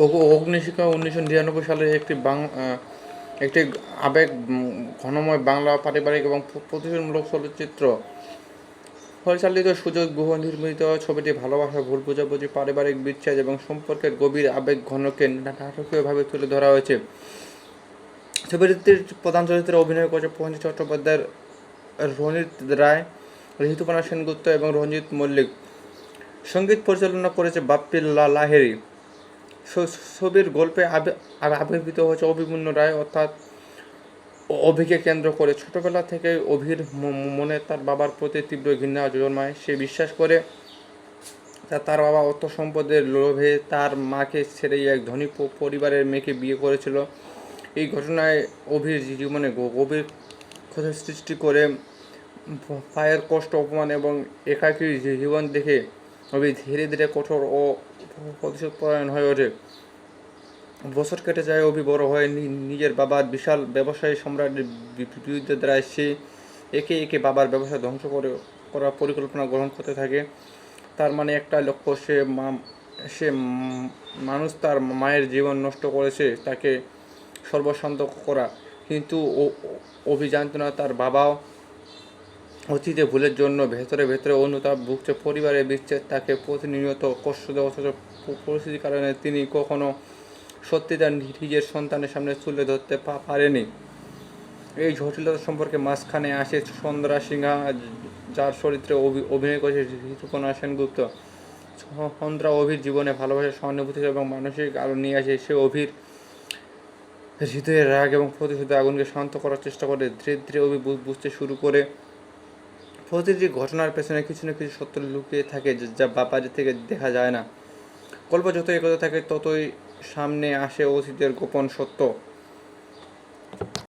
অগ্নিশিখা 1999 সালের একটি আবেগ ঘনময় বাংলা পারিবারিক এবং প্রতিশোধমূলক চলচ্চিত্র। পরিচালিত সুযোগ গুহ নির্মিত ছবিটি ভালোবাসা, ভুল বোঝাবুঝি, পারিবারিক বিচ্ছেদ এবং সম্পর্কের গভীর আবেগ ঘনকে নাটকীয়ভাবে তুলে ধরা হয়েছে। ছবিটির প্রধান চরিত্রে অভিনয় করেছে প্রসেনজিৎ চট্টোপাধ্যায়, রণিত রায়, ঋতুপর্ণা সেনগুপ্ত এবং রঞ্জিত মল্লিক। সঙ্গীত পরিচালনা করেছে বাপ্পি লাহিড়ী। ছবির গল্পে আবির্ভূত হয়েছে অভিমন্যু রায় অর্থাৎ অভিকে কেন্দ্র করে। ছোটবেলা থেকে অভির মনে তার বাবার প্রতি তীব্র ঘৃণা জন্মায়। সে বিশ্বাস করে তার বাবা অর্থ সম্পদের লোভে তার মাকে ছেড়ে এক ধনী পরিবারের মেয়েকে বিয়ে করেছিল। এই ঘটনায় অভির জীবনে গভীর ক্ষতির সৃষ্টি করে। পায়ের কষ্ট, অপমান এবং একাকী জীবন দেখে অভি ধীরে ধীরে কঠোর ও প্রতিশোধপরায়ণ হয়ে ওঠে। বছর কেটে যায়, অভি বড় হয়ে নিজের বাবার বিশাল ব্যবসায়ী সম্রাটের বিরুদ্ধে দাঁড়ায়। সে একে একে বাবার ব্যবসা ধ্বংস করার পরিকল্পনা গ্রহণ করতে থাকে। তার মানে একটা লক্ষ্য, সে মানুষ তার মায়ের জীবন নষ্ট করেছে তাকে সর্বশান্ত করা। কিন্তু অভি জানত না তার বাবাও অতীতে ভুলের জন্য ভেতরে ভেতরে অনুতাপ ভুগছে। পরিবারের বিচ্ছেদ তাকে প্রতিনিয়ত কষ্ট দেয়, অথচ পরিস্থিতির কারণে তিনি কখনো সত্যিটা নিজের সন্তানের সামনে তুলে ধরতে পারেনি। এই জটিলতা সম্পর্কে মাঝখানে আসে চন্দ্রা সিনহা, যার চরিত্রে অভিনয় করেছে ঋতুপর্ণা সেনগুপ্ত। চন্দ্রা অভির জীবনে ভালোবাসা, সহানুভূতি এবং মানসিক আলো নিয়ে আসে। সে অভির হৃদয়ের রাগ এবং প্রতিশোধের আগুনকে শান্ত করার চেষ্টা করে। ধীরে ধীরে অভি বুঝতে শুরু করে প্রতিটি ঘটনার পেছনে কিছু না কিছু সত্য লুকিয়ে থাকে, যা বাবাজি থেকে দেখা যায় না। গল্প যত এগোতে থাকে ততই সামনে আসে অতীতের গোপন সত্য।